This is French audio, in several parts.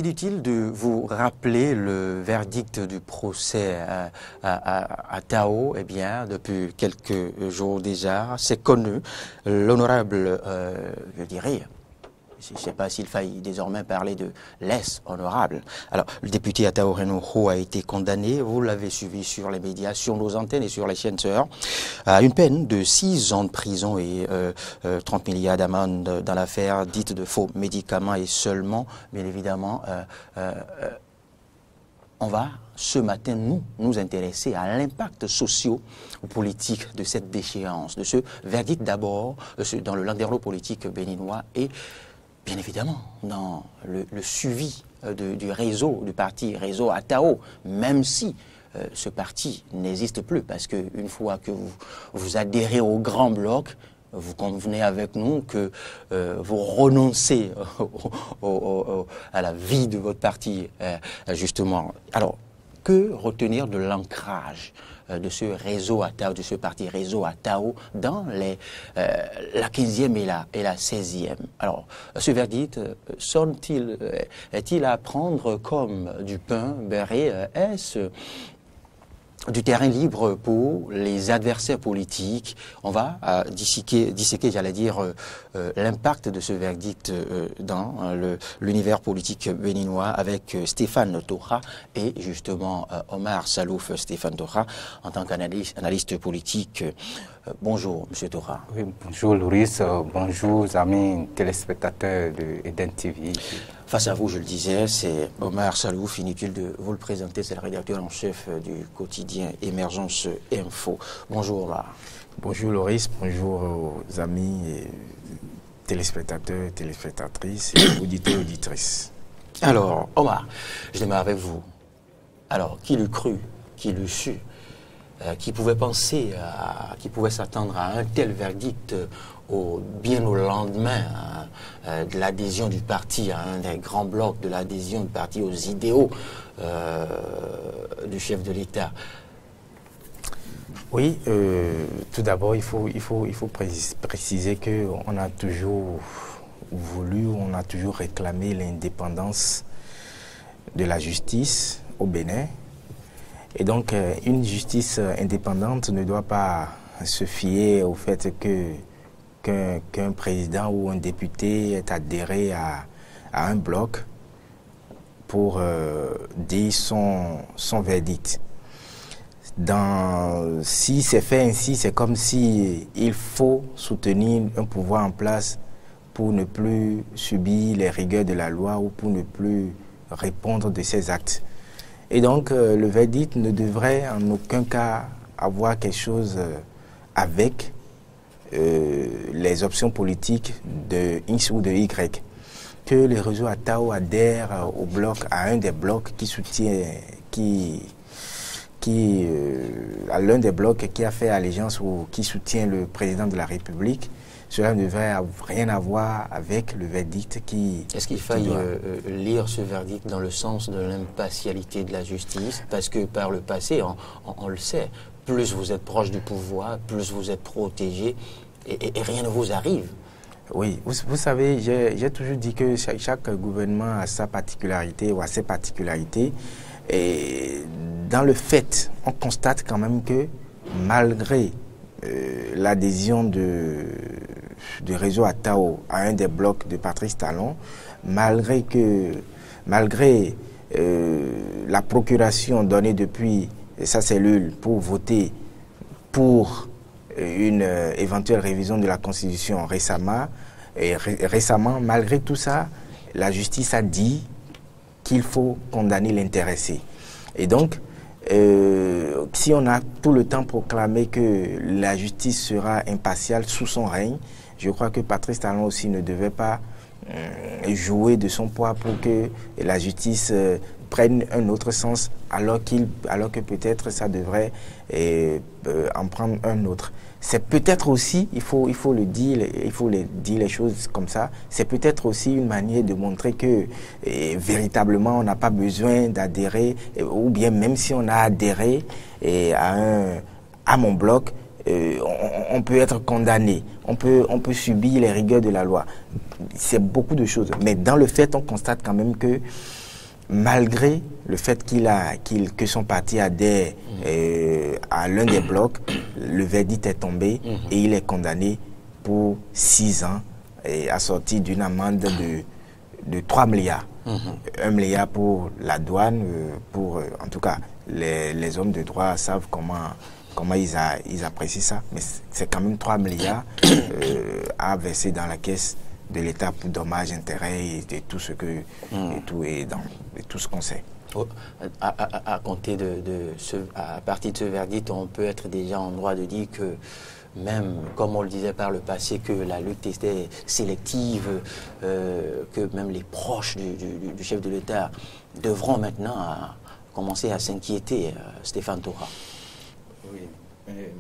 inutile de vous rappeler le verdict du procès à Tao. Eh bien, depuis quelques jours déjà, c'est connu. L'honorable, je dirais, je ne sais pas s'il faille désormais parler de less honorable. Alors, le député Atao Renouho a été condamné, vous l'avez suivi sur les médias, sur nos antennes et sur les chaînes sœurs, à une peine de 6 ans de prison et 30 milliards d'amende dans l'affaire dite de faux médicaments et seulement, bien évidemment, on va ce matin nous intéresser à l'impact socio-politique de cette déchéance, de ce verdict d'abord dans le landerneau politique béninois et bien évidemment, dans le suivi du réseau, du parti réseau Atao, même si ce parti n'existe plus, parce qu'une fois que vous adhérez au grand bloc, vous convenez avec nous que vous renoncez à la vie de votre parti, justement. Alors, que retenir de l'ancrage de ce réseau Atao, de ce parti réseau Atao dans la 15e et la 16e. Alors, ce verdict est-il à prendre comme du pain beurré? Est-ce du terrain libre pour les adversaires politiques? On va disséquer, j'allais dire, l'impact de ce verdict dans l'univers politique béninois avec Stéphane Tora et justement Omar Salouf. Stéphane Tora, en tant qu'analyste politique. Bonjour, M. Tora. Oui, bonjour, Loris. Bonjour, amis téléspectateurs de Eden TV. Face à vous, je le disais, c'est Omar Salouf. Inutile de vous le présenter, c'est le rédacteur en chef du quotidien Émergence Info. Bonjour, Omar. Bonjour, Loris. Bonjour aux amis et téléspectateurs, téléspectatrices, et auditeurs, auditrices. Alors, Omar, je démarre avec vous. Alors, qui l'eût cru, qui l'eût su, qui pouvait penser, qui pouvait s'attendre à un tel verdict bien au lendemain de l'adhésion du parti à un des grands blocs de l'adhésion du parti aux idéaux du chef de l'État? Oui, tout d'abord, il faut préciser qu'on a toujours voulu, on a toujours réclamé l'indépendance de la justice au Bénin. Et donc, une justice indépendante ne doit pas se fier au fait qu'un président ou un député est adhéré à un bloc pour dire son verdict. Si c'est fait ainsi, c'est comme si il faut soutenir un pouvoir en place pour ne plus subir les rigueurs de la loi ou pour ne plus répondre de ses actes. Et donc, le verdict ne devrait en aucun cas avoir quelque chose avec les options politiques de X ou de Y. Que le réseau Atao adhère au bloc, à un des blocs qui soutient, à l'un des blocs qui a fait allégeance ou qui soutient le président de la République, cela ne devrait rien avoir avec le verdict qui... Est-ce qu'il faille lire ce verdict dans le sens de l'impartialité de la justice? Parce que par le passé, on le sait, plus vous êtes proche du pouvoir, plus vous êtes protégé et rien ne vous arrive. Oui, vous savez, j'ai toujours dit que chaque gouvernement a sa particularité ou a ses particularités. Et dans le fait, on constate quand même que malgré l'adhésion du réseau Atao à un des blocs de Patrice Talon, malgré la procuration donnée depuis sa cellule pour voter pour une éventuelle révision de la Constitution récemment, malgré tout ça, la justice a dit qu'il faut condamner l'intéressé. Et donc, si on a tout le temps proclamé que la justice sera impartiale sous son règne, je crois que Patrice Talon aussi ne devait pas jouer de son poids pour que la justice prenne un autre sens, alors que peut-être ça devrait en prendre un autre. C'est peut-être aussi, il faut le dire les choses comme ça, c'est peut-être aussi une manière de montrer que véritablement on n'a pas besoin d'adhérer, ou bien même si on a adhéré à mon bloc, on peut être condamné, on peut subir les rigueurs de la loi. C'est beaucoup de choses. Mais dans le fait, on constate quand même que malgré le fait que son parti adhère à l'un des blocs, le verdict est tombé et il est condamné pour 6 ans et assorti d'une amende de 3 milliards. 1 milliard pour la douane, en tout cas, les hommes de droit savent comment ils apprécient ça, mais c'est quand même 3 milliards à verser dans la caisse de l'État pour dommages, intérêts et tout ce que et tout ce qu'on sait. À compter à partir de ce verdict, on peut être déjà en droit de dire que même, comme on le disait par le passé, que la lutte était sélective, que même les proches du chef de l'État devront maintenant commencer à s'inquiéter, Stéphane Tora. Oui,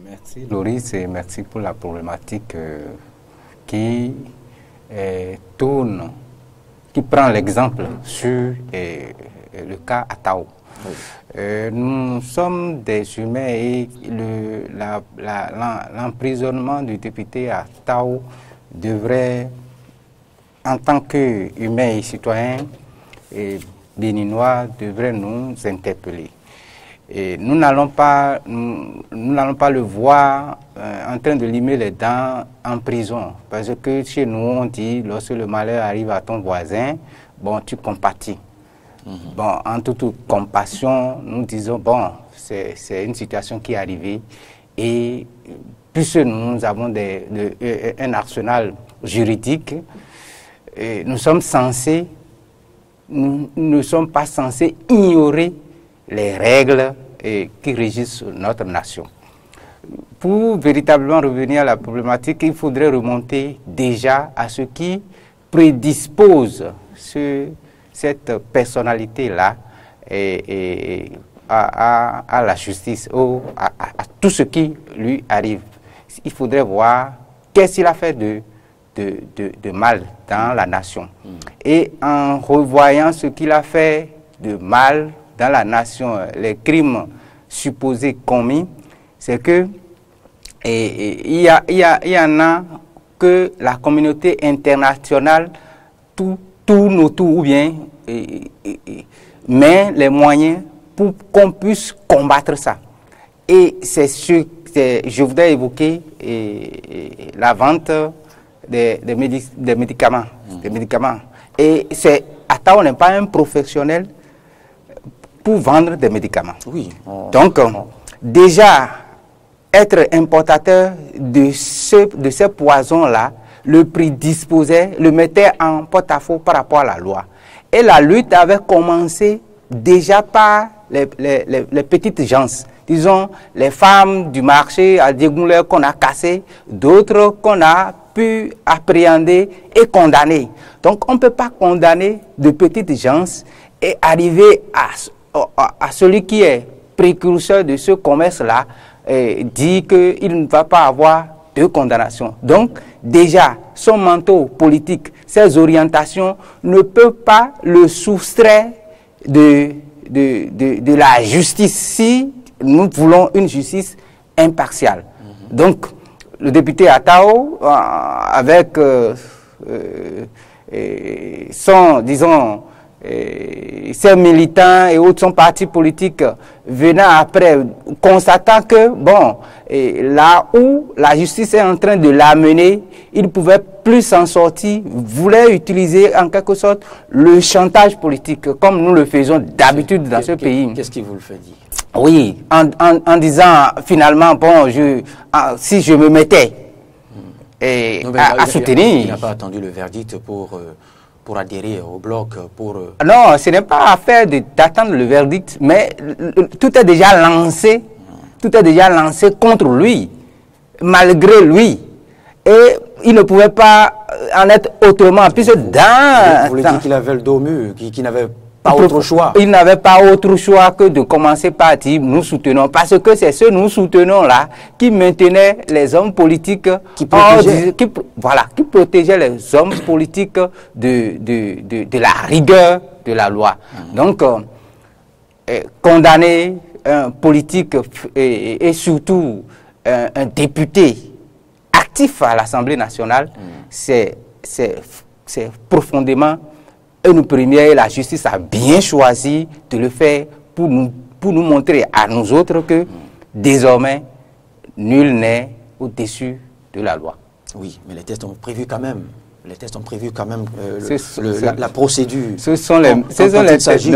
merci Loris et merci pour la problématique qui tourne, qui prend l'exemple sur le cas Atao. Oui. Nous sommes des humains et l'emprisonnement du député Atao devrait, en tant qu'humains et citoyens et béninois, devrait nous interpeller. Et nous n'allons pas le voir en train de limer les dents en prison. Parce que chez nous, on dit, lorsque le malheur arrive à ton voisin, bon, tu compatis. Bon, en toute compassion, nous disons, bon, c'est une situation qui est arrivée. Et puisque nous avons un arsenal juridique, nous ne sommes pas censés ignorer les règles qui régissent notre nation. Pour véritablement revenir à la problématique, il faudrait remonter déjà à ce qui prédispose cette personnalité-là à la justice, à tout ce qui lui arrive. Il faudrait voir qu'est-ce qu'il a fait de mal dans la nation. Et en revoyant ce qu'il a fait de mal dans la nation, les crimes supposés commis, c'est que il y en a que la communauté internationale tourne autour ou bien met les moyens pour qu'on puisse combattre ça. Et je voudrais évoquer la vente des médicaments. Et Atao n'est pas un professionnel pour vendre des médicaments. Oui. Donc, déjà, être importateur de ces poisons-là le prédisposait, le mettait en porte-à-faux par rapport à la loi. Et la lutte avait commencé déjà par les petites gens, disons les femmes du marché à Diegoulé qu'on a cassées, d'autres qu'on a pu appréhender et condamner. Donc on ne peut pas condamner de petites gens et arriver à celui qui est précurseur de ce commerce-là et dit qu'il ne va pas avoir de condamnation. Donc, déjà, son manteau politique, ses orientations ne peuvent pas le soustraire de la justice si nous voulons une justice impartiale. Donc, le député Atao, avec son, disons, ses militants et autres, son parti politique venant après, constatant que, bon, là où la justice est en train de l'amener, il ne pouvait plus s'en sortir, voulait utiliser en quelque sorte le chantage politique, comme nous le faisons d'habitude dans ce pays. Qu'est-ce qui vous le fait dire? Oui, en disant finalement, bon, si je me mettais à soutenir... Il n'a pas attendu le verdict pour adhérer au bloc, Non, ce n'est pas affaire d'attendre le verdict, mais tout est déjà lancé, contre lui, malgré lui. Et il ne pouvait pas en être autrement, puisque Vous voulez dire qu'il avait le dos mûr, qu'il n'avait pas autre choix. Il n'avait pas autre choix que de commencer par dire nous soutenons, parce que c'est ce nous soutenons là qui maintenait les hommes politiques, qui protégeait les hommes politiques de la rigueur de la loi. Donc, condamner un politique et surtout un député actif à l'Assemblée nationale, c'est profondément une première, et la justice a bien choisi de le faire pour nous montrer à nous autres que désormais, nul n'est au-dessus de la loi. Oui, mais les tests ont prévu quand même. Les tests ont prévu quand même la procédure. Ce sont les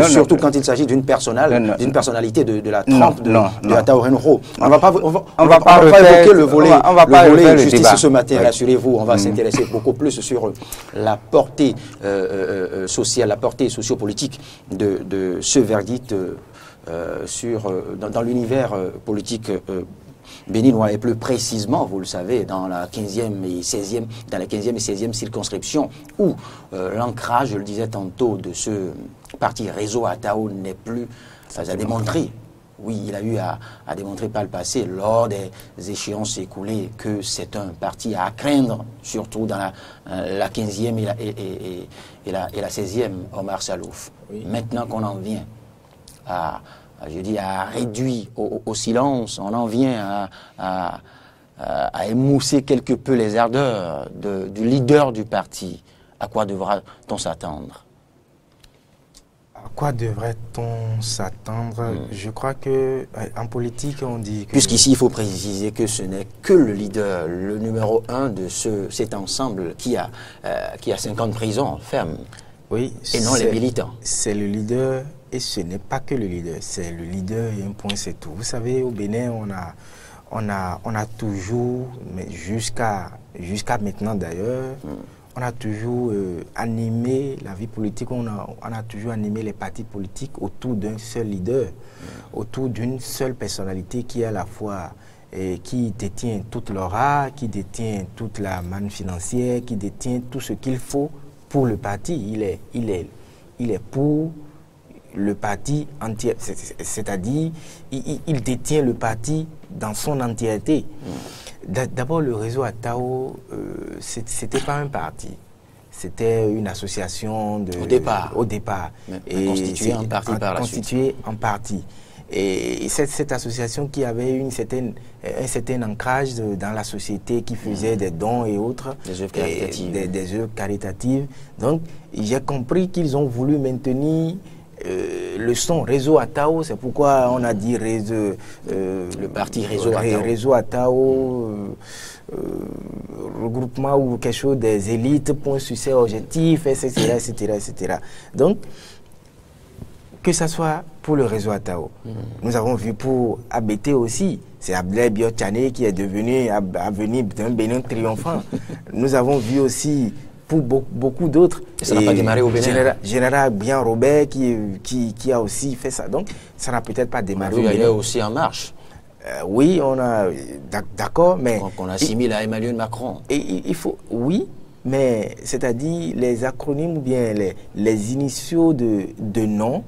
surtout quand il s'agit d'une personnalité de la trempe de Ataho Henro. On ne va pas évoquer le volet justice ce matin, rassurez-vous. On va s'intéresser beaucoup plus sur la portée sociale, la portée sociopolitique de ce verdict dans l'univers politique béninois, et plus précisément, vous le savez, dans la 15e et 16e circonscription, où l'ancrage, je le disais tantôt, de ce parti réseau Ataho n'est plus à démontrer. Oui, il a eu à démontrer par le passé, lors des échéances écoulées, que c'est un parti à craindre, surtout dans la 15e et la 16e, Omar Salouf. Oui. Maintenant qu'on en vient à réduire au silence, on en vient à émousser quelque peu les ardeurs du leader du parti. À quoi devra-t-on s'attendre? À quoi devrait-on s'attendre? Je crois que en politique, on dit que... Puisqu'ici, il faut préciser que ce n'est que le leader, le numéro 1 de cet ensemble qui a 50 prisons fermes. Oui, et non les militants. C'est le leader. Et ce n'est pas que le leader, c'est le leader et un point, c'est tout. Vous savez, au Bénin, on a toujours, mais jusqu'à maintenant d'ailleurs, on a toujours animé la vie politique, on a toujours animé les partis politiques autour d'un seul leader, autour d'une seule personnalité qui est à la fois, qui détient toute l'aura, qui détient toute la manne financière, qui détient tout ce qu'il faut pour le parti. Il est pour le parti entier, c'est-à-dire il détient le parti dans son entièreté. D'abord, le réseau Ataho, c'était pas un parti, c'était une association au départ, et constituée en partie par la suite. Et cette association qui avait un certain ancrage dans la société, qui faisait des dons et autres, des œuvres caritatives. Donc, j'ai compris qu'ils ont voulu maintenir le son réseau Ataho, c'est pourquoi on a dit réseau, le parti réseau Ataho, regroupement ou quelque chose des élites, point succès objectif, etc. Donc, que ce soit pour le réseau Ataho, nous avons vu pour ABT aussi, c'est Abdoulaye Biotchane qui est devenu d'un Bénin triomphant. Nous avons vu aussi pour beaucoup d'autres. Ça n'a pas démarré au Bénin. Général Bien Robert qui a aussi fait ça. Donc, ça n'a peut-être pas démarré au Bénin. Il y a aussi En Marche. Oui, on a... D'accord, mais... Qu'on assimile à Emmanuel Macron. Et il faut... Oui, mais c'est-à-dire les acronymes ou bien les initiaux de nom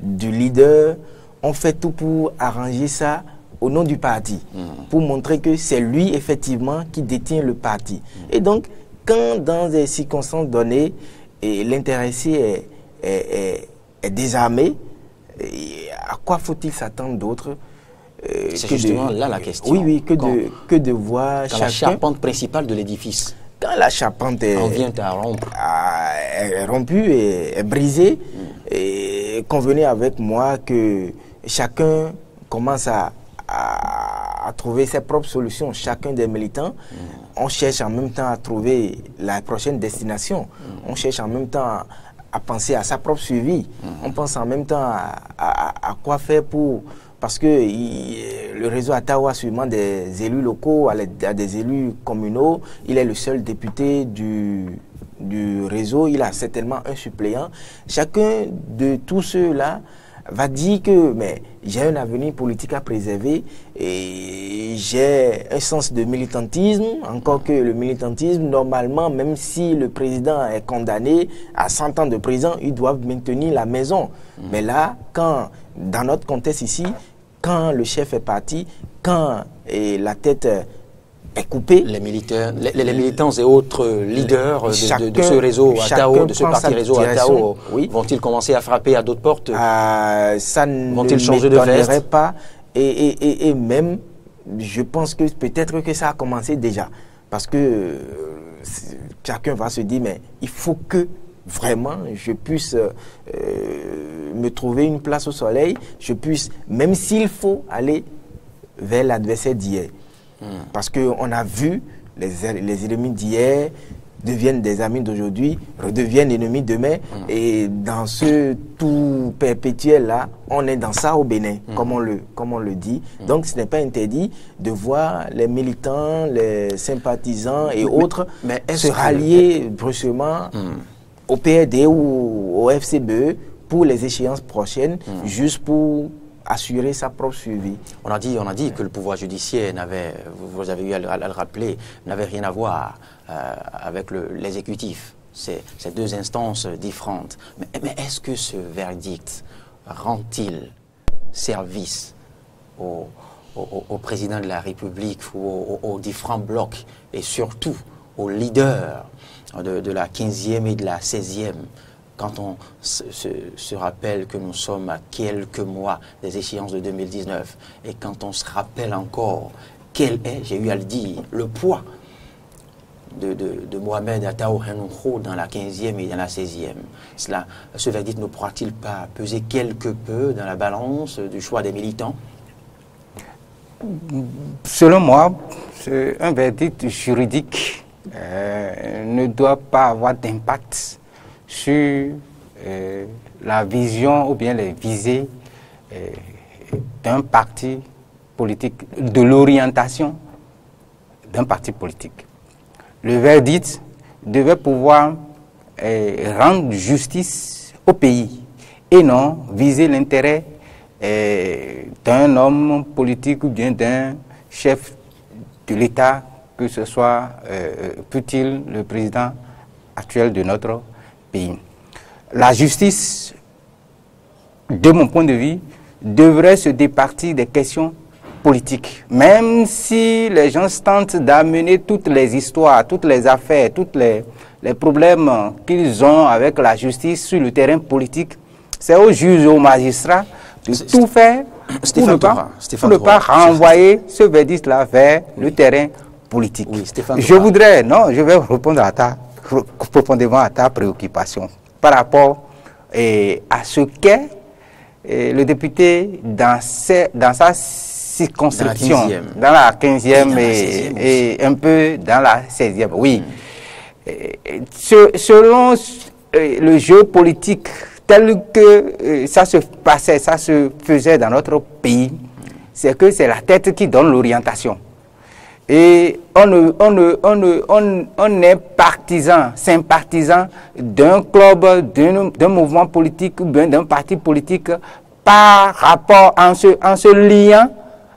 du leader ont fait tout pour arranger ça au nom du parti, pour montrer que c'est lui, effectivement, qui détient le parti. Et donc, quand dans des circonstances données, l'intéressé est désarmé, à quoi faut-il s'attendre d'autre? C'est justement là la question. Oui, que de voir chacun... la charpente principale de l'édifice. Quand la charpente est rompue et est brisée, et convenez avec moi que chacun commence à trouver ses propres solutions, chacun des militants. On cherche en même temps à trouver la prochaine destination. On cherche en même temps à penser à sa propre suivi. On pense en même temps à quoi faire pour... Parce que le réseau Ataho a sûrement des élus locaux, a des élus communaux. Il est le seul député du réseau. Il a certainement un suppléant. Chacun de tous ceux-là va dire que j'ai un avenir politique à préserver et j'ai un sens de militantisme, encore que le militantisme, normalement, même si le président est condamné à 100 ans de prison, ils doivent maintenir la maison. Mais là, dans notre contexte ici, quand le chef est parti, quand la tête est coupée... Les militants et autres leaders de ce réseau Ataho, de ce parti réseau Ataho, vont-ils commencer à frapper à d'autres portes? Ça vont-ils changer de veste? Pas. Et même, je pense que peut-être que ça a commencé déjà. Parce que chacun va se dire, mais il faut que vraiment je puisse me trouver une place au soleil, je puisse, même s'il faut aller vers l'adversaire d'hier. Parce qu'on a vu les ennemis d'hier deviennent des amis d'aujourd'hui, redeviennent ennemis demain. Et dans ce tout perpétuel là, on est dans ça au Bénin, comme on le dit. Donc ce n'est pas interdit de voir les militants, les sympathisants et autres se rallier brusquement au PRD ou au FCBE pour les échéances prochaines, juste pour assurer sa propre survie. On a dit que le pouvoir judiciaire n'avait, vous avez eu à le rappeler, n'avait rien à voir avec l'exécutif. C'est deux instances différentes. Mais est-ce que ce verdict rend-il service au président de la République ou aux différents blocs et surtout aux leaders de la 15e et de la 16e? Quand on se rappelle que nous sommes à quelques mois des échéances de 2019 et quand on se rappelle encore quel est, j'ai eu à le dire, le poids de Mohamed Atta Ohenouho dans la 15e et dans la 16e, ce verdict ne pourra-t-il pas peser quelque peu dans la balance du choix des militants? Selon moi, un verdict juridique ne doit pas avoir d'impact sur la vision ou bien les visées d'un parti politique, de l'orientation d'un parti politique. Le verdict devait pouvoir rendre justice au pays et non viser l'intérêt d'un homme politique ou bien d'un chef de l'État, que ce soit, fût-il le président actuel de notre pays. La justice, de mon point de vue, devrait se départir des questions politiques. Même si les gens tentent d'amener toutes les histoires, toutes les affaires, tous les problèmes qu'ils ont avec la justice sur le terrain politique, c'est aux juges et aux magistrats de tout faire pour ne pas renvoyer ce verdict-là vers le terrain politique. Oui, je vais répondre profondément à ta préoccupation par rapport à ce qu'est le député dans sa circonscription, dans la 15e et un peu dans la 16e. Oui. Selon le jeu politique tel que ça se passait, ça se faisait dans notre pays, c'est que c'est la tête qui donne l'orientation. Et on est partisan, sympathisant d'un club, d'un mouvement politique ou bien d'un parti politique par rapport en se liant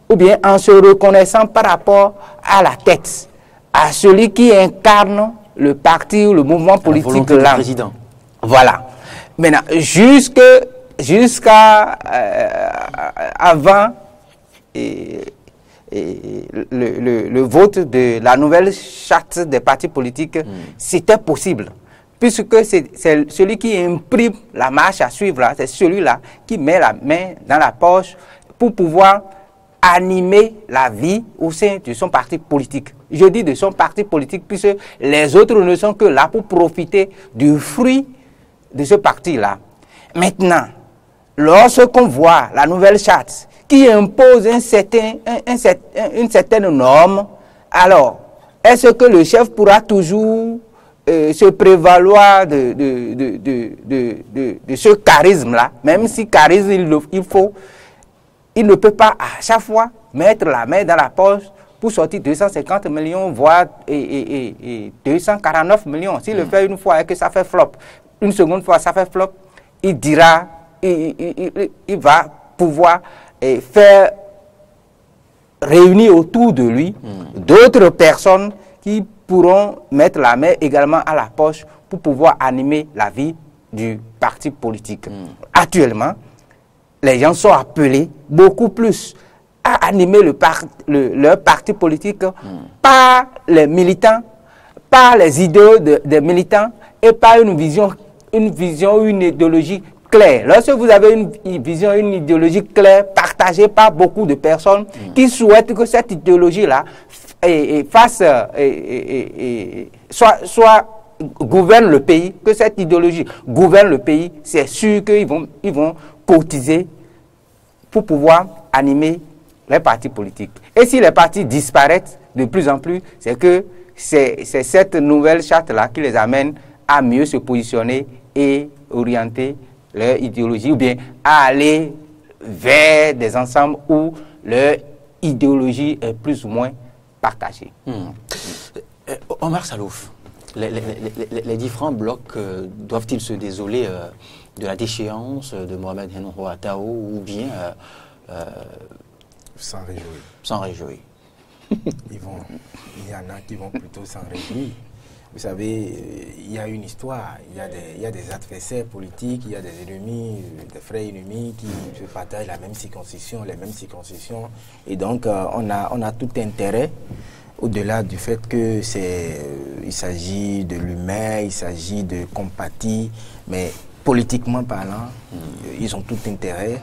ou bien en se reconnaissant par rapport à la tête, à celui qui incarne le parti ou le mouvement politique là. Président. Voilà. Maintenant, jusqu'à avant le vote de la nouvelle charte des partis politiques, c'était possible. Puisque c'est celui qui imprime la marche à suivre, c'est celui-là qui met la main dans la poche pour pouvoir animer la vie au sein de son parti politique. Je dis de son parti politique puisque les autres ne sont que là pour profiter du fruit de ce parti-là. Maintenant, lorsqu'on voit la nouvelle charte qui impose une certaine norme, alors est-ce que le chef pourra toujours se prévaloir de ce charisme-là, même si charisme il ne peut pas à chaque fois mettre la main dans la poche pour sortir 250 millions, voire 249 millions. S'il le fait une fois et que ça fait flop, une seconde fois ça fait flop, il dira, il va pouvoir faire réunir autour de lui d'autres personnes qui pourront mettre la main également à la poche pour pouvoir animer la vie du parti politique. Actuellement, les gens sont appelés beaucoup plus à animer leur parti politique par les militants, par les idéaux des militants et par une vision, une idéologie claire. Lorsque vous avez une vision, une idéologie claire partagée par beaucoup de personnes qui souhaitent que cette idéologie-là soit gouverne le pays, que cette idéologie gouverne le pays, c'est sûr qu'ils vont cotiser pour pouvoir animer les partis politiques. Et si les partis disparaissent de plus en plus, c'est que c'est cette nouvelle charte-là qui les amène à mieux se positionner et orienter leur idéologie, ou bien à aller vers des ensembles où leur idéologie est plus ou moins partagée. Omar Salouf, les différents blocs doivent-ils se désoler de la déchéance de Mohamed Henro Attao ou bien s'en réjouir? S'en réjouir. Il y en a qui vont plutôt s'en réjouir. Vous savez, il y a une histoire, il y a des adversaires politiques, il y a des ennemis, des frères ennemis qui se partagent la même circonscription, les mêmes circonscriptions. Et donc, on a tout intérêt, au-delà du fait que il s'agit de l'humain, il s'agit de compatie, mais politiquement parlant, ils ont tout intérêt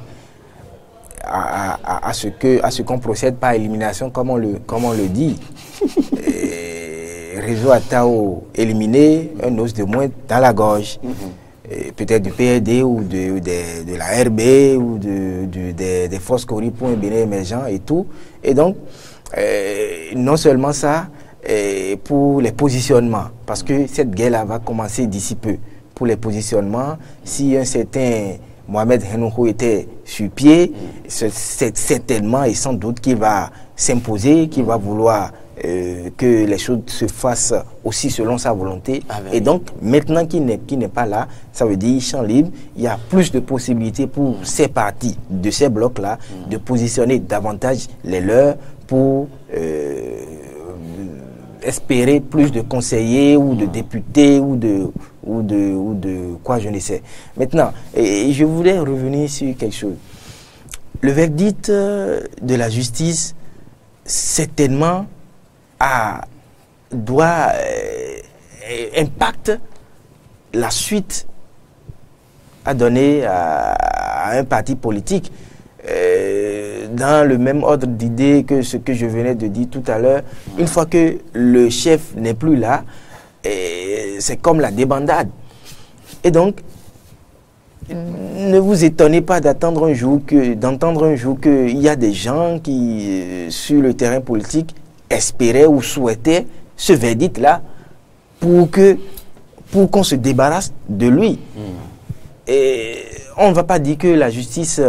à ce qu'on procède par élimination, comme on le dit. Réseau Attao éliminé, un os de moins dans la gorge. Peut-être du PRD ou de la RB ou des forces Cori pour un Bénin émergent et tout. Et donc, non seulement ça, pour les positionnements, parce que cette guerre-là va commencer d'ici peu. Pour les positionnements, si un certain Mohamed Henro était sur pied, c'est certainement et sans doute qu'il va s'imposer, qu'il va vouloir que les choses se fassent aussi selon sa volonté. Et donc, maintenant qu'il n'est pas là, ça veut dire champ libre, il y a plus de possibilités pour ces partis de ces blocs-là de positionner davantage les leurs pour espérer plus de conseillers ou de députés ou de quoi, je ne sais. Maintenant, je voulais revenir sur quelque chose. Le verdict de la justice, certainement, impacte la suite à donner à un parti politique. Dans le même ordre d'idée que ce que je venais de dire tout à l'heure, une fois que le chef n'est plus là, c'est comme la débandade. Et donc, ne vous étonnez pas d'entendre un jour qu'il y a des gens qui, sur le terrain politique, espéraient ou souhaitaient ce verdict-là pour qu'on se débarrasse de lui. Et on ne va pas dire que la justice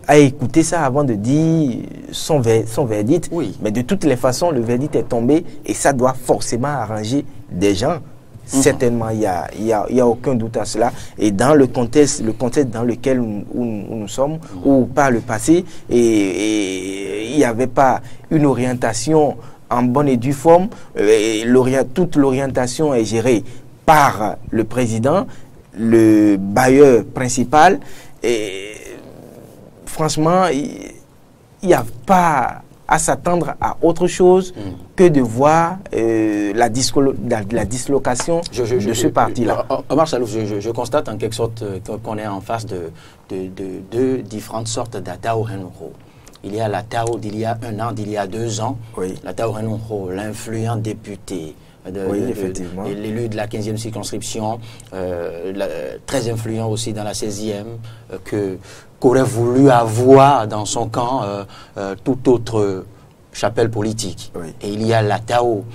a écouté ça avant de dire son verdict. Oui. Mais de toutes les façons, le verdict est tombé et ça doit forcément arranger des gens. Certainement, il y a aucun doute à cela. Et dans le contexte dans lequel nous sommes, ou par le passé, et il n'y avait pas une orientation en bonne et due forme, toute l'orientation est gérée par le président, le bailleur principal, et franchement, il n'y a pas à s'attendre à autre chose que de voir la dislocation de ce parti-là. Omar Salouf, je constate en quelque sorte qu'on est en face de deux différentes sortes d'Attao Henro. Il y a l'Attao d'il y a un an, d'il y a 2 ans. Oui. L'Attao Henro, l'influent député, l'élu de la 15e circonscription, très influent aussi dans la 16e, qu'aurait voulu avoir dans son camp toute autre chapelle politique. Oui. Et il y a l'Attao,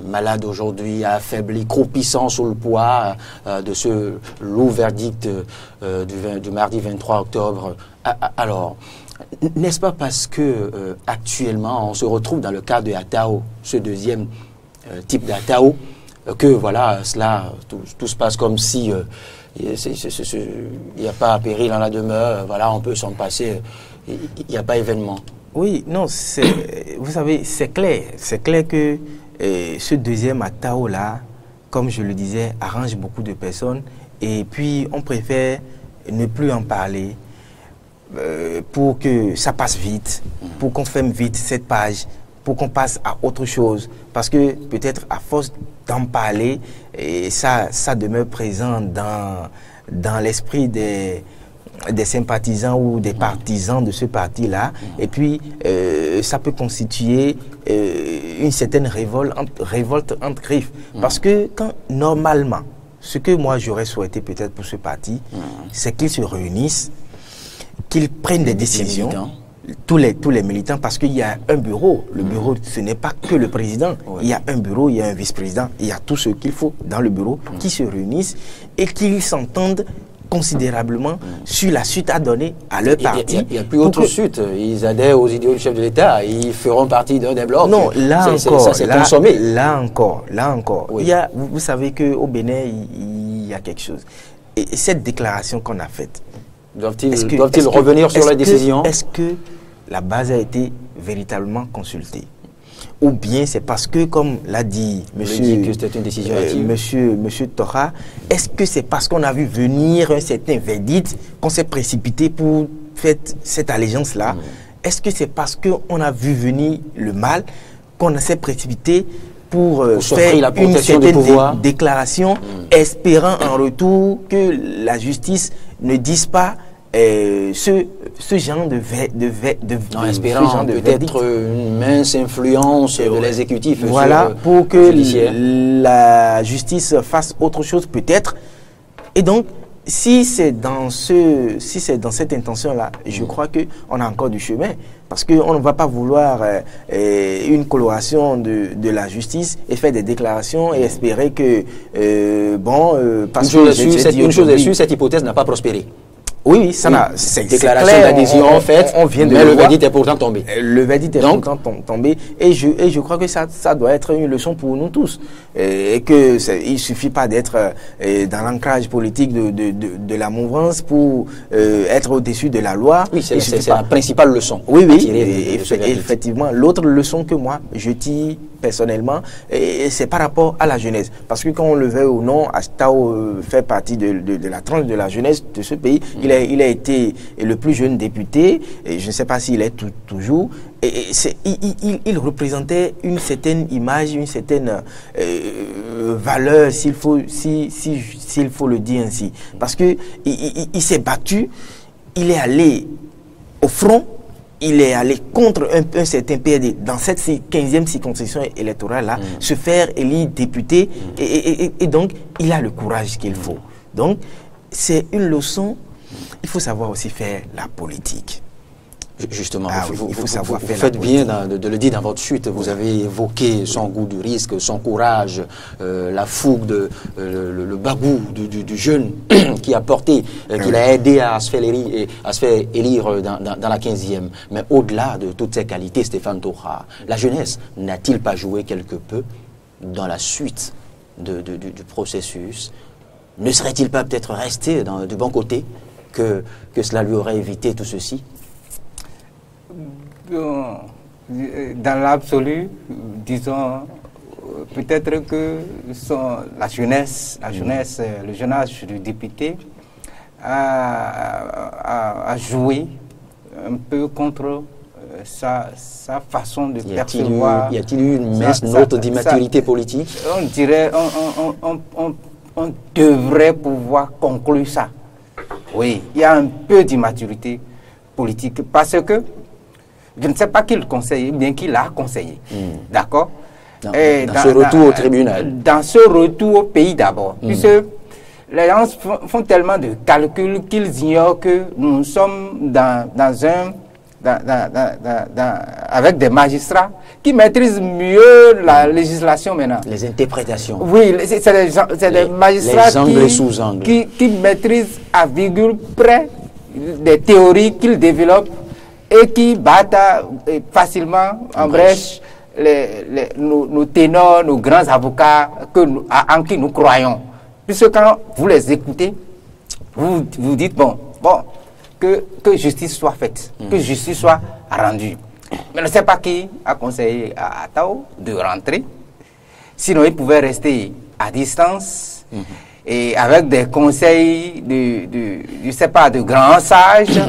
malade aujourd'hui, affaibli, croupissant sous le poids de ce lourd verdict du mardi 23 octobre. Alors, n'est-ce pas parce que actuellement on se retrouve dans le cas de Attao, ce deuxième type d'Attao, que voilà, tout se passe comme si il n'y a pas péril en la demeure, voilà, on peut s'en passer, il n'y a pas événement. Oui, non, vous savez, c'est clair que ce deuxième Attao-là, comme je le disais, arrange beaucoup de personnes, et puis on préfère ne plus en parler pour que ça passe vite, pour qu'on ferme vite cette page, pour qu'on passe à autre chose. Parce que peut-être à force d'en parler, et ça demeure présent dans l'esprit des sympathisants ou des partisans de ce parti-là. Et puis, ça peut constituer une certaine révolte entre griffes. Parce que quand, normalement, ce que moi j'aurais souhaité peut-être pour ce parti, c'est qu'ils se réunissent, qu'ils prennent des décisions, tous les militants, parce qu'il y a un bureau. Le bureau, ce n'est pas que le président. Il y a un bureau, il y a un vice-président, il y a tout ce qu'il faut dans le bureau qui se réunissent et qui s'entendent considérablement sur la suite à donner à leur parti. Il n'y a plus autre suite. Ils adhèrent aux idéaux du chef de l'État. Ils feront partie d'un des blocs. Non, là encore, ça s'est consommé. Là encore. Oui. Vous savez qu'au Bénin, il y a quelque chose. Et cette déclaration qu'on a faite, doivent-ils revenir sur la décision? Est-ce que la base a été véritablement consultée? Ou bien c'est parce que, comme l'a dit monsieur Tora, est-ce que c'est parce qu'on a vu venir un certain verdict qu'on s'est précipité pour faire cette allégeance-là? Est-ce que c'est parce qu'on a vu venir le mal qu'on s'est précipité pour faire une certaine déclaration, espérant en retour que la justice ne dise pas ce genre de espérant peut-être une mince influence de l'exécutif. Voilà, pour que la justice fasse autre chose peut-être. Et donc, si c'est dans cette intention-là, je crois qu'on a encore du chemin. Parce qu'on ne va pas vouloir une coloration de la justice et faire des déclarations et espérer que, parce une chose est sûre, cette hypothèse n'a pas prospéré. Oui, ça n'a. C'est déclaration d'adhésion faite, mais le verdict est pourtant tombé. Le verdict est pourtant tombé, et je crois que ça doit être une leçon pour nous tous, et que il suffit pas d'être dans l'ancrage politique de la mouvance pour être au-dessus de la loi. Oui, c'est la principale leçon. Oui, effectivement. L'autre leçon que moi je tire personnellement, c'est par rapport à la jeunesse, parce que quand on le veut ou non, Astao fait partie de la tranche de la jeunesse de ce pays. Il a été le plus jeune député, et je ne sais pas s'il est toujours, et il représentait une certaine image, une certaine valeur, s'il faut le dire ainsi. Parce que il s'est battu, il est allé au front, il est allé contre un certain PRD dans cette 15e circonscription électorale-là, se faire élire député, et donc il a le courage qu'il faut. Donc c'est une leçon. Il faut savoir aussi faire la politique. Justement, vous faites bien de le dire dans votre suite. Vous avez évoqué son goût du risque, son courage, la fougue, le bagou du jeune qui a porté, qui l'a aidé à se faire élire dans la 15e. Mais au-delà de toutes ces qualités, Stéphane Tora, la jeunesse n'a-t-il pas joué quelque peu dans la suite du processus? Ne serait-il pas peut-être resté du bon côté que cela lui aurait évité tout ceci? Dans l'absolu, disons, peut-être que la jeunesse, le jeune âge du député a joué un peu contre sa façon de percevoir. Y a-t-il eu une mince note d'immaturité politique? On dirait, on devrait pouvoir conclure ça. Oui, il y a un peu d'immaturité politique parce que je ne sais pas qui le conseille, bien qu'il a conseillé. D'accord? Dans ce retour au tribunal. Dans ce retour au pays d'abord. Puisque les gens font tellement de calculs qu'ils ignorent que nous sommes avec des magistrats qui maîtrisent mieux la législation maintenant. Les interprétations. Oui, c'est des magistrats qui maîtrisent à virgule près des théories qu'ils développent et qui battent facilement en brèche nos ténors, nos grands avocats en qui nous croyons. Puisque quand vous les écoutez, vous dites, bon, que justice soit faite, que justice soit rendue. Mais je ne sais pas qui a conseillé à Attao de rentrer. Sinon, il pouvait rester à distance et avec des conseils je ne sais pas, de grands sages,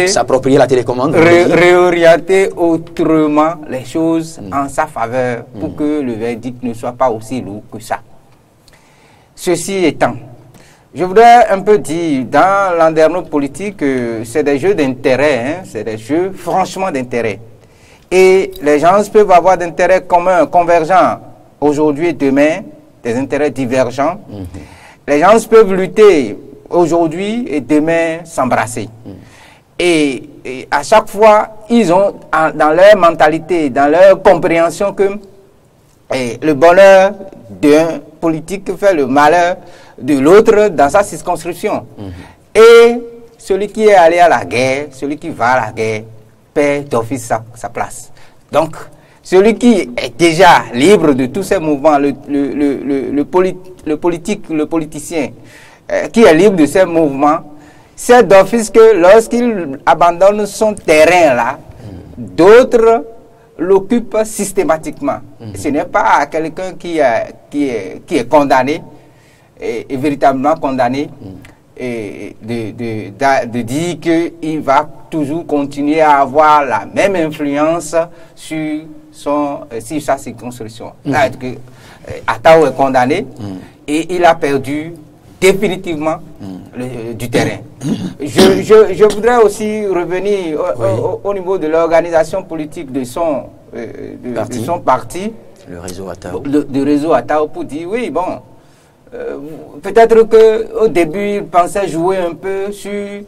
s'approprier la télécommande. Réorienter autrement les choses en sa faveur pour que le verdict ne soit pas aussi lourd que ça. Ceci étant, Je voudrais un peu dire, dans l'enderno politique, c'est des jeux d'intérêt, hein, c'est des jeux franchement d'intérêt. Et les gens peuvent avoir d'intérêts communs, convergents, aujourd'hui et demain, des intérêts divergents. Les gens peuvent lutter aujourd'hui et demain s'embrasser. Et à chaque fois, ils ont dans leur mentalité, dans leur compréhension que le bonheur d'un politique fait le malheur de l'autre dans sa circonscription. Et celui qui est allé à la guerre, celui qui va à la guerre, perd d'office sa place. Donc, celui qui est déjà libre de tous ces mouvements, le politicien qui est libre de ces mouvements, c'est d'office que lorsqu'il abandonne son terrain là, d'autres l'occupent systématiquement. Ce n'est pas quelqu'un qui est condamné, et véritablement condamné, et de dire qu'il va toujours continuer à avoir la même influence sur sa circonscription. Atao est condamné et il a perdu définitivement du terrain. Je voudrais aussi revenir au niveau de l'organisation politique de son parti, le réseau Atao. Le réseau Atao, pour dire oui, bon, peut-être qu'au début, il pensait jouer un peu sur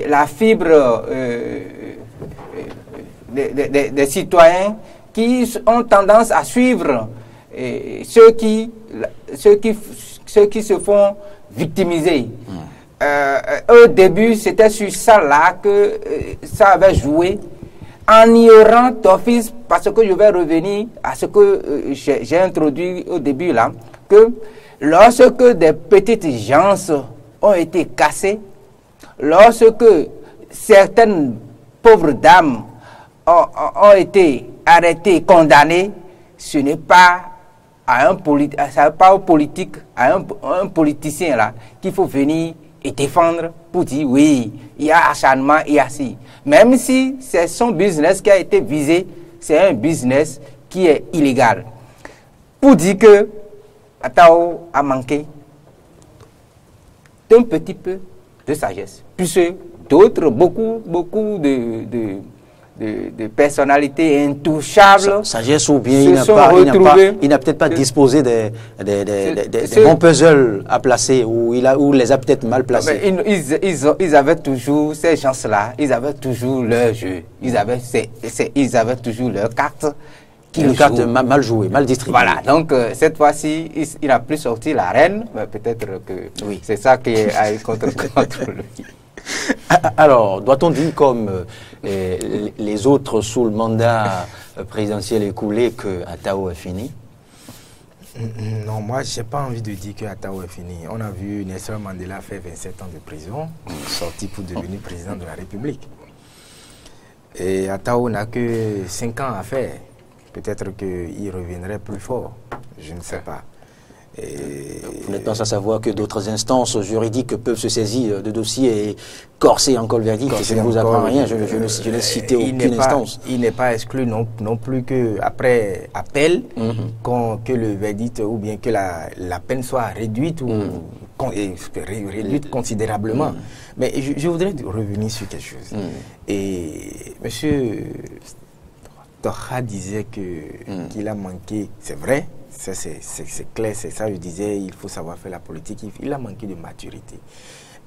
la fibre des citoyens qui ont tendance à suivre ceux qui se font victimiser. Au début, c'était sur ça là que ça avait joué, en ignorant d'office, parce que je vais revenir à ce que j'ai introduit au début là, que lorsque des petites gens ont été cassées, lorsque certaines pauvres dames ont été arrêtées, condamnées, ce n'est pas au politique, à un politicien là, qu'il faut venir et défendre pour dire oui, il y a acharnement, il y a si. Même si c'est son business qui a été visé, c'est un business qui est illégal. Pour dire que Atao a manqué d'un petit peu de sagesse, puisque d'autres, beaucoup de personnalités intouchables. Sagesse ou bien il n'a peut-être pas disposé des bons puzzles à placer, ou il les a peut-être mal placés. Ils avaient toujours, ces gens-là, ils avaient toujours leur jeu, ils avaient toujours leur carte. Une carte mal jouée, mal distribuée. Voilà, donc cette fois-ci, il n'a plus sorti la reine, mais peut-être que c'est ça qui est contre lui. Alors, doit-on dire comme les autres sous le mandat présidentiel écoulé que Atao est fini? Non, moi, je n'ai pas envie de dire que Atao est fini. On a vu Nelson Mandela faire 27 ans de prison, sorti pour devenir président de la République. Et Atao n'a que 5 ans à faire. Peut-être qu'il reviendrait plus fort, je ne sais pas. Vous n'êtes pas à savoir que d'autres instances juridiques peuvent se saisir de dossiers et corser encore le verdict. Ça ne vous apprend rien, je n'ai cité aucune instance. Il n'est pas exclu non plus qu'après appel, que le verdict ou bien que la peine soit réduite ou réduite considérablement. Mais je voudrais revenir sur quelque chose. Et monsieur Torra disait qu'il a manqué, c'est vrai, c'est clair, c'est ça, je disais, il faut savoir faire la politique, il a manqué de maturité.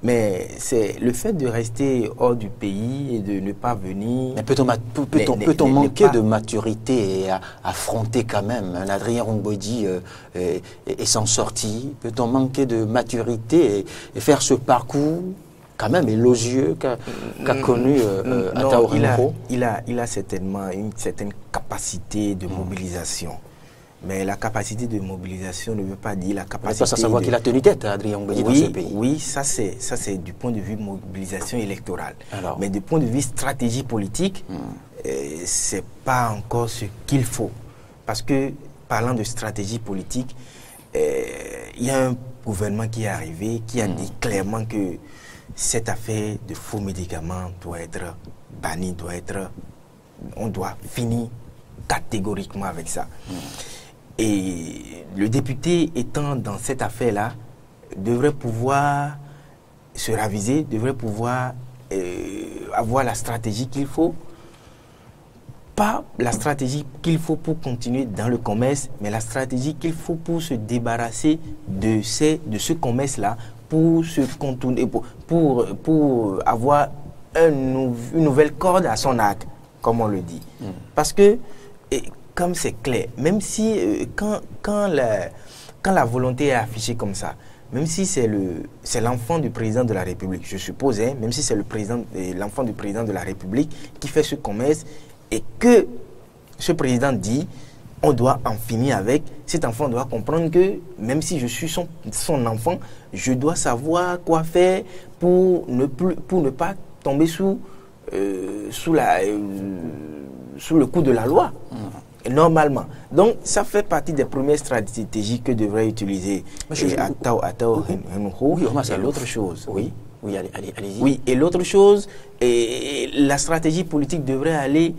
Mais c'est le fait de rester hors du pays et de ne pas venir... Mais peut-on manquer de maturité et affronter quand même un Adrien Rongboidi et s'en sortir? Peut-on manquer de maturité et faire ce parcours quand même élogieux qu'a connu Atao Renfro? Il a certainement une certaine capacité de mobilisation. Mais la capacité de mobilisation ne veut pas dire la capacité... Il faut savoir qu'il a tenu tête à Adrien Rongboidi dans ce pays. Oui, ça c'est du point de vue mobilisation électorale. Alors, mais du point de vue stratégie politique, c'est pas encore ce qu'il faut. Parce que, parlant de stratégie politique, il y a un gouvernement qui est arrivé, qui a dit clairement que cette affaire de faux médicaments doit être bannie, on doit finir catégoriquement avec ça. Et le député étant dans cette affaire-là, devrait pouvoir se raviser, devrait pouvoir avoir la stratégie qu'il faut. Pas la stratégie qu'il faut pour continuer dans le commerce, mais la stratégie qu'il faut pour se débarrasser de ce commerce-là, pour se contourner, pour avoir une nouvelle corde à son arc, comme on le dit. Parce que, comme c'est clair, même si quand la volonté est affichée comme ça, même si c'est l'enfant du président de la République, je suppose, hein, même si c'est l'enfant du président de la République qui fait ce commerce, et que ce président dit, on doit en finir avec, cet enfant doit comprendre que même si je suis son enfant, je dois savoir quoi faire pour ne pas tomber sous le coup de la loi, normalement. Donc, ça fait partie des premières stratégies que devrait utiliser Atao Henouho. Et l'autre chose, oui, allez-y. Oui, et l'autre chose, la stratégie politique devrait aller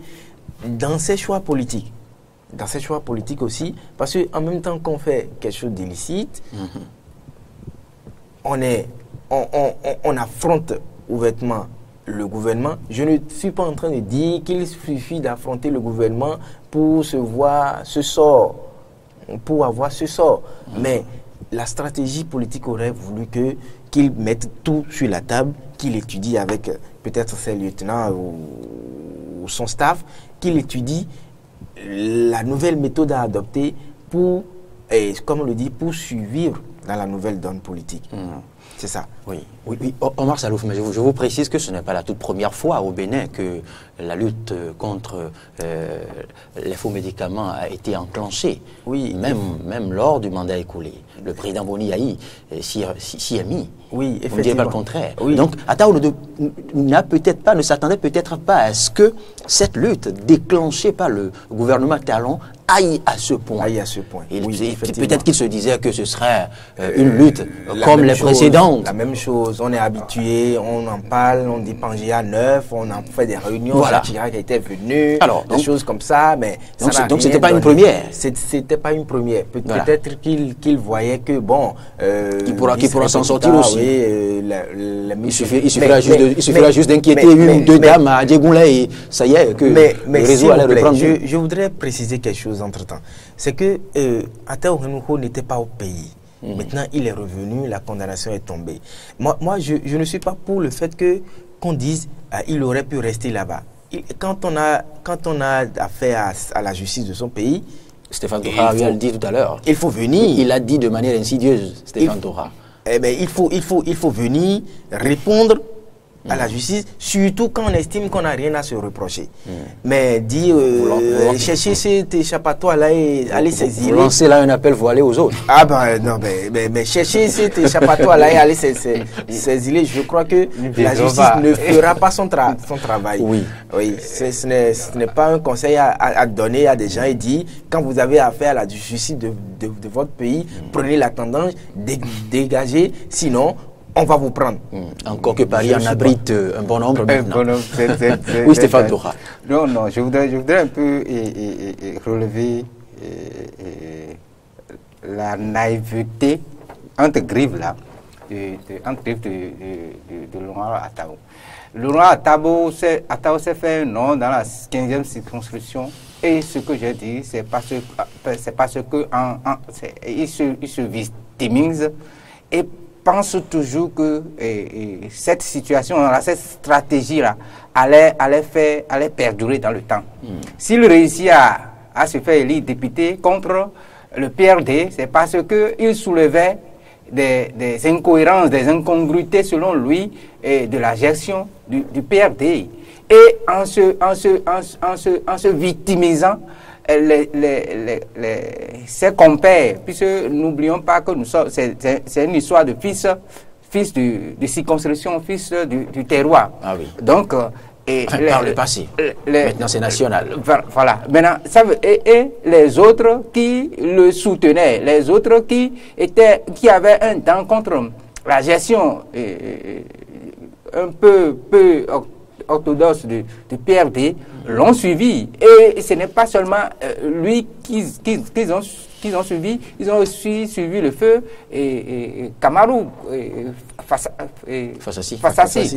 dans ses choix politiques. Dans ses choix politiques aussi, parce qu'en même temps qu'on fait quelque chose d'illicite, on affronte ouvertement le gouvernement. Je ne suis pas en train de dire qu'il suffit d'affronter le gouvernement pour avoir ce sort. Mais la stratégie politique aurait voulu qu'il mette tout sur la table, qu'il étudie avec peut-être ses lieutenants ou son staff, qu'il étudie la nouvelle méthode à adopter pour, comme on le dit, pour survivre dans la nouvelle donne politique. C'est ça. Oui. Omar Salouf, mais je vous précise que ce n'est pas la toute première fois au Bénin que la lutte contre les faux médicaments a été enclenchée. Oui. Même lors du mandat écoulé. Le président Boni Aïe s'y est mis. Oui, effectivement. Vous ne direz pas le contraire. Oui. Donc, Atao ne s'attendait peut-être pas à ce que cette lutte déclenchée par le gouvernement Talon aille à ce point. Peut-être qu'il se disait que ce serait une lutte comme les précédentes. La même chose, on est habitué, on en parle, on dit Pangea 9, on en fait des réunions, voilà. Chirac était venu, des choses comme ça, mais donc c'était pas une première. C'était pas une première. Peut-être qu'il voyait que bon, qui pourra s'en sortir aussi. Oui, il suffira juste d'inquiéter une ou deux dames à Djegoulé et ça y est que le réseau allait reprendre. Je voudrais préciser quelque chose entre-temps. C'est que Atao Henouho n'était pas au pays. Maintenant, il est revenu, la condamnation est tombée. Moi je ne suis pas pour le fait qu'on dise il aurait pu rester là-bas. Quand on a affaire à la justice de son pays, Stéphane Toura lui a dit tout à l'heure. Il faut venir. Il a dit de manière insidieuse, Stéphane Toura. Il faut venir répondre à la justice, surtout quand on estime qu'on n'a rien à se reprocher. Mais dire, chercher cet échappatoire-là et aller saisir. Vous lancez là un appel voilé aux autres. Ah ben non, mais chercher cet échappatoire-là et aller saisir, je crois que la justice ne fera pas son travail. Oui, ce n'est pas un conseil à donner à des gens et dire, quand vous avez affaire à la justice de votre pays, prenez la tendance, dégagez, sinon on va vous prendre. Encore que Paris en abrite un bon nombre maintenant. Bon nombre, oui, Stéphane Toura. Non, je voudrais un peu relever la naïveté entre griffes là, de Laurent Atao. Laurent Atao s'est fait un nom dans la 15e circonscription et ce que j'ai dit, c'est parce que il se victimise et pense toujours que cette situation, cette stratégie-là allait perdurer dans le temps. S'il réussit à se faire élire député contre le PRD, c'est parce qu'il soulevait des incohérences, des incongruités selon lui de la gestion du PRD. Et en se victimisant, ses compères, puisque n'oublions pas que c'est une histoire de fils de circonscription, fils du terroir. Ah oui. Donc, par le passé. Maintenant, c'est national. Voilà. Maintenant, et les autres qui le soutenaient, les autres qui avaient un temps contre la gestion un peu orthodoxe du PRD, l'ont suivi. Et ce n'est pas seulement lui qu'ils ont qu'ils ont suivi. Ils ont aussi suivi le feu et Kamarou, Fassassi,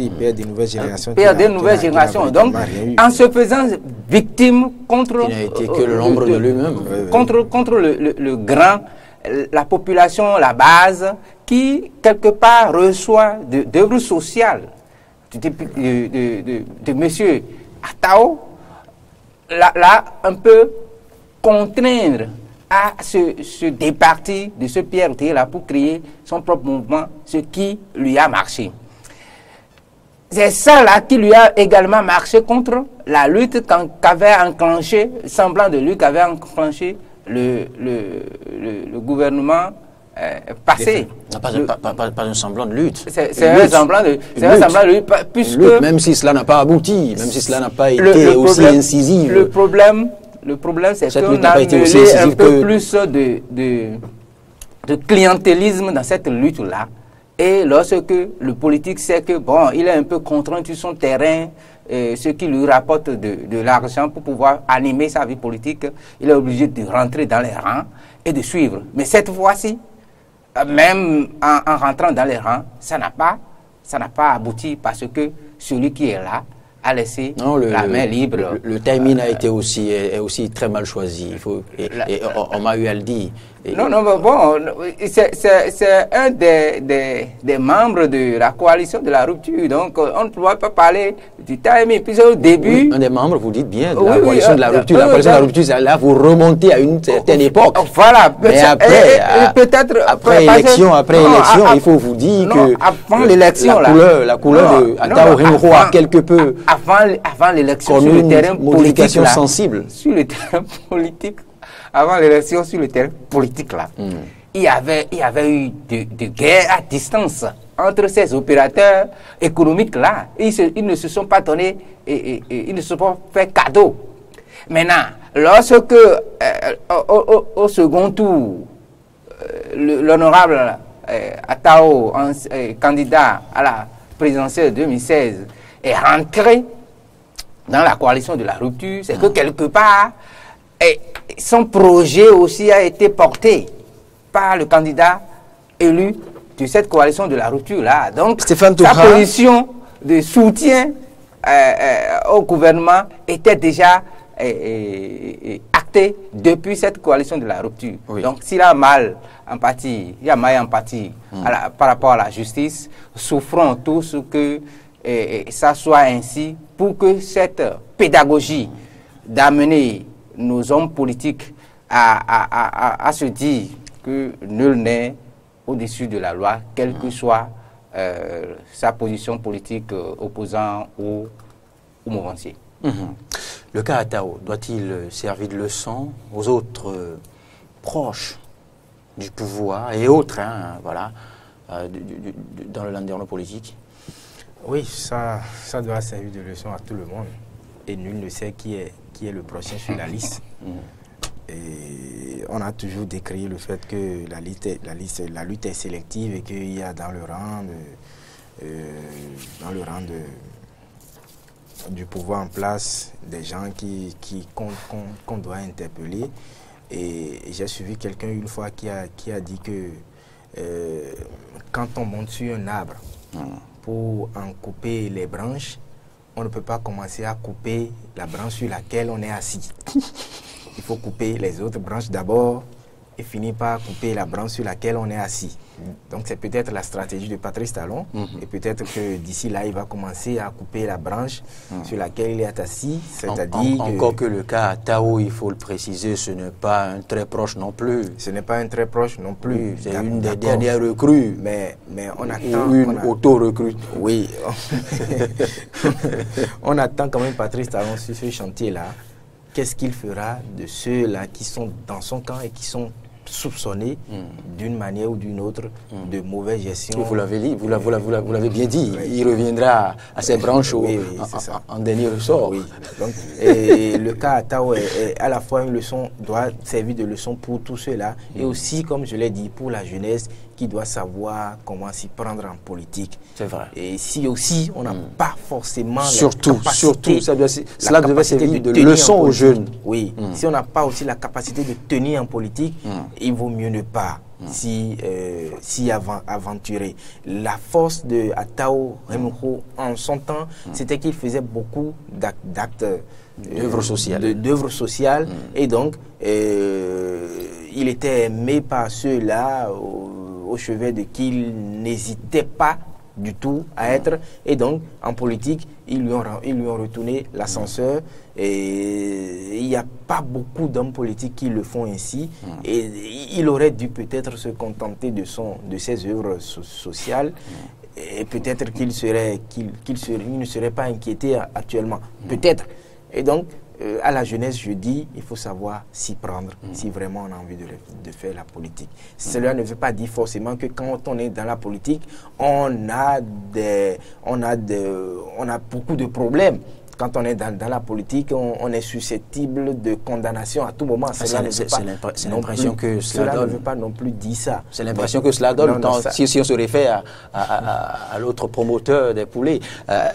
père des nouvelles générations. Père des nouvelles générations. Donc, en se faisant victime contre... Qui n'a été que l'ombre de lui-même. Contre le grand, la population, la base, qui, quelque part, reçoit d'œuvres sociales de M. Atao, là, un peu contraindre à se départir de ce Pierre Théla pour créer son propre mouvement, ce qui lui a marché. C'est ça là qui lui a également marché contre la lutte qu'avait enclenché, semblant de lutte qu'avait enclenché le gouvernement passé. Pas un semblant de lutte. C'est un semblant de lutte, puisque... Lutte, même si cela n'a pas abouti, même si cela n'a pas été aussi incisif. Le problème, c'est qu'on a mêlé un peu plus de clientélisme dans cette lutte-là. Et lorsque le politique sait que, bon, il est un peu contraint sur son terrain, ce qui lui rapporte de l'argent pour pouvoir animer sa vie politique, il est obligé de rentrer dans les rangs et de suivre. Mais cette fois-ci, même en rentrant dans les rangs, ça n'a pas abouti parce que celui qui est là a laissé la main libre. Le timing a été aussi très mal choisi. On m'a eu à le dire. Non, mais bon, c'est un des membres de la coalition de la rupture. Donc, on ne pourra pas parler du timing. Puis au début... Oui, un des membres, vous dites bien, de la coalition de la rupture. La coalition de la rupture, c'est là, vous remontez à une certaine époque. Voilà. Mais après élection, il faut vous dire que avant l'élection, la couleur de Atao Renro a quelque peu... Avant l'élection, sur le terrain politique, sensible. Sur le terrain politique, avant l'élection, sur le terrain politique, là, il y avait eu de guerres à distance entre ces opérateurs économiques, là. Ils ne se sont pas donnés, ils ne se sont pas fait cadeau. Maintenant, lorsque, au second tour, l'honorable Atao, candidat à la présidentielle 2016, est rentré dans la coalition de la rupture, c'est que quelque part, son projet aussi a été porté par le candidat élu de cette coalition de la rupture-là. Donc, sa position de soutien au gouvernement était déjà actée depuis cette coalition de la rupture. Oui. Donc, s'il a mal en partie, il y a mal en partie par rapport à la justice, souffrons tous que ça soit ainsi pour que cette pédagogie d'amener nos hommes politiques à se dire que nul n'est au-dessus de la loi, quelle que soit sa position politique opposant au mouvancier. Le cas Atao doit-il servir de leçon aux autres proches du pouvoir et autres, voilà, dans le landerneau politique? Oui, ça doit servir de leçon à tout le monde. Et nul ne sait qui est le prochain sur la liste. Et on a toujours décrié le fait que la lutte est sélective et qu'il y a dans le rang du pouvoir en place des gens qu'on doit interpeller. Et j'ai suivi quelqu'un une fois qui a dit que quand on monte sur un arbre, pour en couper les branches, on ne peut pas commencer à couper la branche sur laquelle on est assis. Il faut couper les autres branches d'abord et finir par couper la branche sur laquelle on est assis. Donc c'est peut-être la stratégie de Patrice Talon et peut-être que d'ici là, il va commencer à couper la branche sur laquelle il est assis, c'est-à-dire... Encore que le cas Atao, il faut le préciser, ce n'est pas un très proche non plus. Ce n'est pas un très proche non plus. Oui, c'est une des dernières recrues. Mais on attend... Ou une auto-recrue. Oui. On attend quand même Patrice Talon sur ce chantier-là. Qu'est-ce qu'il fera de ceux-là qui sont dans son camp et qui sont soupçonnés d'une manière ou d'une autre de mauvaise gestion? Vous l'avez dit, vous l'avez bien dit. Oui. Il reviendra à ses branches en dernier ressort. Oui. Donc, et le cas Atao est à la fois une leçon, doit servir de leçon pour tous ceux-là et aussi, comme je l'ai dit, pour la jeunesse qui doit savoir comment s'y prendre en politique. C'est vrai. Et si aussi on n'a pas forcément surtout, cela devait servir de leçon leçon aux jeunes. Oui, si on n'a pas aussi la capacité de tenir en politique, il vaut mieux ne pas s'y aventurer. La force de Atao Remouho en son temps, c'était qu'il faisait beaucoup d'actes d'œuvres sociales, et donc il était aimé par ceux-là au chevet de qui il n'hésitait pas du tout à être, et donc en politique ils lui ont retourné l'ascenseur, et il n'y a pas beaucoup d'hommes politiques qui le font ainsi, et il aurait dû peut-être se contenter de ses œuvres sociales, et peut-être qu'il ne serait pas inquiété actuellement, peut-être. Et donc à la jeunesse, je dis, il faut savoir s'y prendre si vraiment on a envie de faire la politique. Cela ne veut pas dire forcément que quand on est dans la politique, on a beaucoup de problèmes. Quand on est dans la politique, on est susceptible de condamnation à tout moment. C'est l'impression que cela ne veut pas non plus dire ça. C'est l'impression que cela donne, si on se réfère à l'autre promoteur des poulets.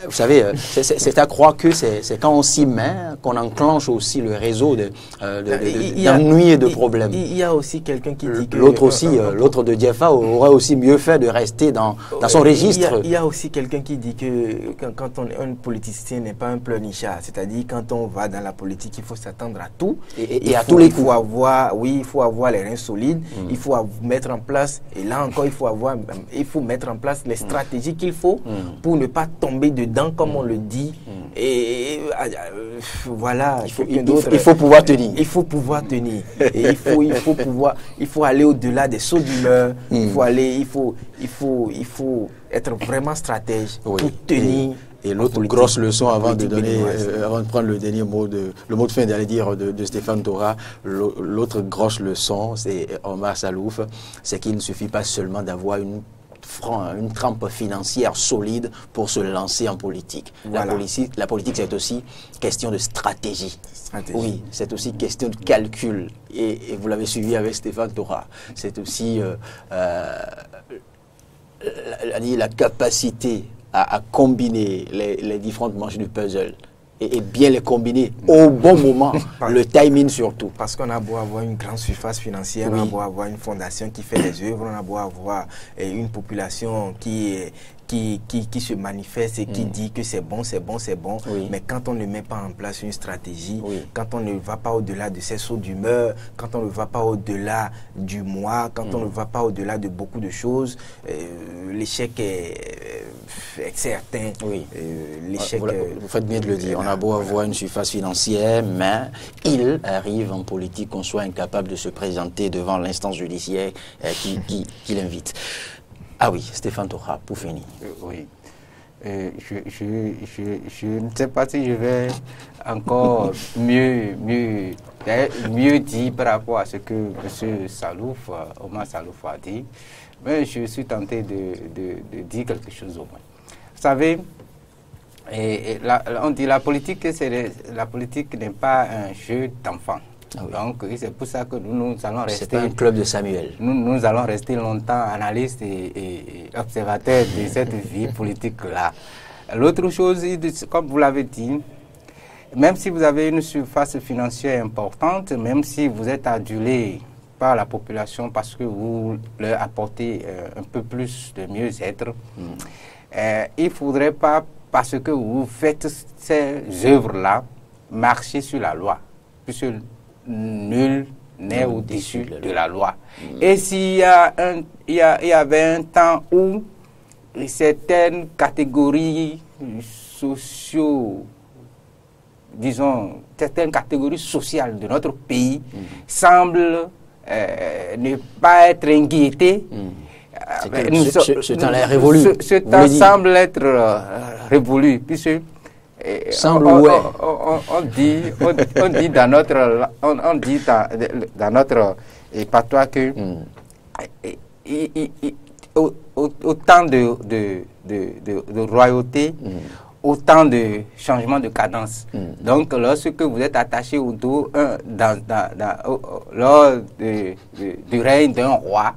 Vous savez, c'est à croire que c'est quand on s'y met qu'on enclenche aussi le réseau d'ennuis et de problèmes. Il y a aussi quelqu'un qui dit que... L'autre de Diefa aurait aussi mieux fait de rester dans son registre. Il y a aussi quelqu'un qui dit que quand un politicien n'est pas un pleurnichard, c'est-à-dire quand on va dans la politique, il faut s'attendre à tout. Et à tous les coups. Il faut avoir les reins solides, il faut mettre en place, et là encore, il faut mettre en place les stratégies qu'il faut pour ne pas tomber dedans, comme on le dit. Voilà. Il faut pouvoir tenir. Il faut pouvoir tenir. Et il faut aller au-delà des sauts d'humeur. Il faut être vraiment stratège pour tenir. Et l'autre grosse leçon avant de prendre le dernier mot le mot de fin de Stéphane Tora, l'autre grosse leçon, c'est Omar Salouf, c'est qu'il ne suffit pas seulement d'avoir une trempe financière solide pour se lancer en politique. Voilà. La politique, c'est aussi question de stratégie. Oui, c'est aussi question de calcul. Et vous l'avez suivi avec Stéphane Tora. C'est aussi la capacité à combiner les différentes manches du puzzle et bien les combiner au bon moment, le timing surtout. Parce qu'on a beau avoir une grande surface financière, on a beau avoir une fondation qui fait des œuvres, on a beau avoir une population qui se manifeste et qui dit que c'est bon, mais quand on ne met pas en place une stratégie, quand on ne va pas au-delà de ces sauts d'humeur, quand on ne va pas au-delà du mois, quand on ne va pas au-delà de beaucoup de choses, l'échec est certain. L'échec, vous faites bien de le dire. On a beau avoir une surface financière, mais il arrive en politique qu'on soit incapable de se présenter devant l'instance judiciaire qui l'invite. Ah oui, Stéphane Tora, pour finir. Oui. Je ne sais pas si je vais encore mieux dire par rapport à ce que M. Salouf, Omar Salouf a dit, mais je suis tenté de dire quelque chose au moins. Vous savez, on dit la politique n'est pas un jeu d'enfant. Ah oui. Donc, c'est pour ça que nous allons rester... C'est pas un club de Samuel. Nous allons rester longtemps analystes et observateurs de cette vie politique-là. L'autre chose, comme vous l'avez dit, même si vous avez une surface financière importante, même si vous êtes adulé par la population parce que vous leur apportez un peu plus de mieux-être, il ne faudrait pas, parce que vous faites ces œuvres-là, marcher sur la loi, puisque nul n'est au-dessus de la loi. Et s'il y avait un temps où certaines catégories certaines catégories sociales de notre pays semblent ne pas être inquiétées, ce temps est révolu. Ce temps semble être révolu, puisque on dit dans notre patois que au temps de royauté, autant de changements de cadence. Donc, lorsque vous êtes attaché au dos lors du règne d'un roi,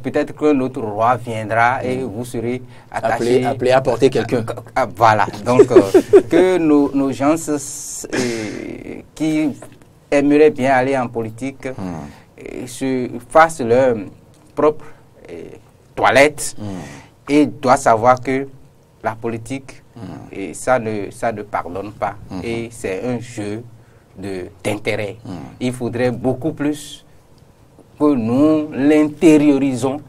peut-être que notre roi viendra et vous serez attaché. Appelé à porter quelqu'un. Voilà. Donc, que nos gens qui aimeraient bien aller en politique se fassent leur propre toilette et doivent savoir que la politique, et ça ne pardonne pas. Et c'est un jeu d'intérêt. Il faudrait beaucoup plus que nous l'intériorisons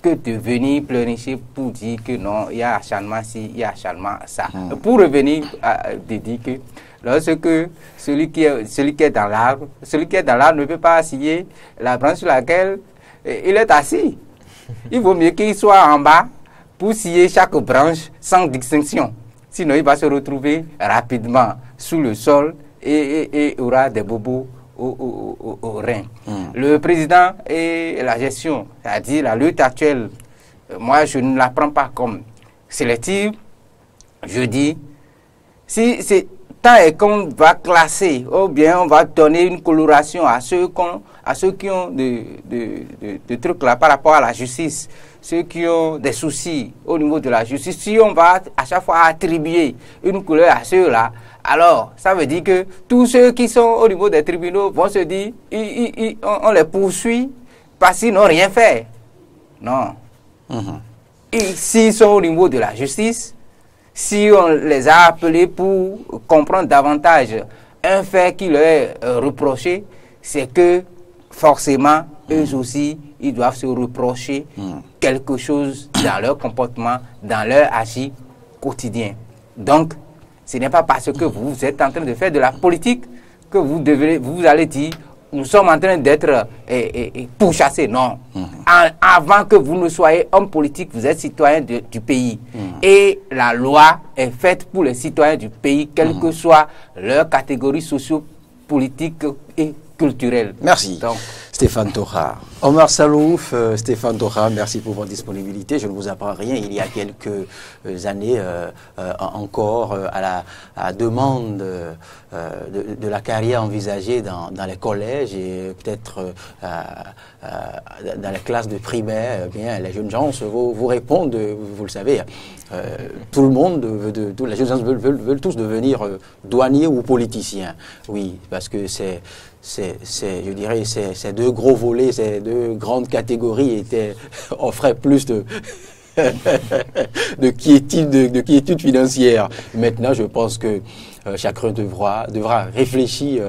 que de venir pleurnicher pour dire que non, il y a acharnement ci, il y a acharnement ça. Pour revenir de dire que lorsque celui qui est dans l'arbre ne peut pas scier la branche sur laquelle il est assis. Il vaut mieux qu'il soit en bas pour scier chaque branche sans distinction. Sinon, il va se retrouver rapidement sous le sol et aura des bobos au rein. Le président et la gestion, c'est-à-dire la lutte actuelle, moi, je ne la prends pas comme sélective. Je dis, si c'est tant et qu'on va classer, ou bien on va donner une coloration à ceux qui ont de trucs là par rapport à la justice, ceux qui ont des soucis au niveau de la justice, si on va à chaque fois attribuer une couleur à ceux-là, alors ça veut dire que tous ceux qui sont au niveau des tribunaux vont se dire, on les poursuit parce qu'ils n'ont rien fait. Non. Et s'ils sont au niveau de la justice, si on les a appelés pour comprendre davantage un fait qui leur est reproché, c'est que forcément, eux aussi, ils doivent se reprocher quelque chose dans leur comportement, dans leur agir quotidien. Donc, ce n'est pas parce que vous êtes en train de faire de la politique que vous allez dire nous sommes en train d'être pourchassés. Non. Avant que vous ne soyez homme politique, vous êtes citoyen du pays. Et la loi est faite pour les citoyens du pays, quelle que soit leur catégorie socio-politique et culturelle. Merci. Donc, Stéphane Torra. Omar Salouf, Stéphane Torra, merci pour votre disponibilité. Je ne vous apprends rien. Il y a quelques années encore, à la demande de la carrière envisagée dans les collèges et peut-être dans les classes de primaire, eh bien, les jeunes gens vous répondent, vous le savez, tout le monde, tous les jeunes gens veulent tous devenir douaniers ou politiciens. Oui, parce que je dirais, ces deux gros volets, ces deux grandes catégories offraient plus de quiétude financière. Maintenant, je pense que chacun devra réfléchir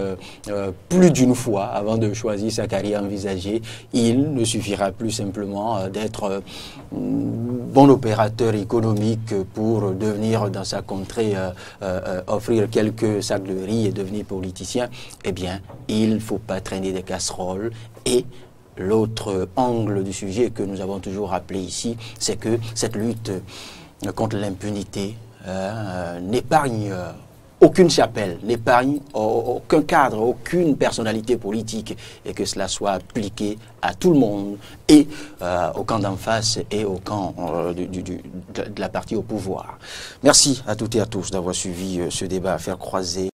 plus d'une fois avant de choisir sa carrière envisagée. Il ne suffira plus simplement d'être bon opérateur économique pour devenir dans sa contrée, offrir quelques sacs de riz et devenir politicien. Eh bien, il ne faut pas traîner des casseroles. Et l'autre angle du sujet que nous avons toujours rappelé ici, c'est que cette lutte contre l'impunité n'épargne aucune chapelle, n'épargne aucun cadre, aucune personnalité politique, et que cela soit appliqué à tout le monde, et au camp d'en face et au camp de la partie au pouvoir. Merci à toutes et à tous d'avoir suivi ce débat à faire croiser.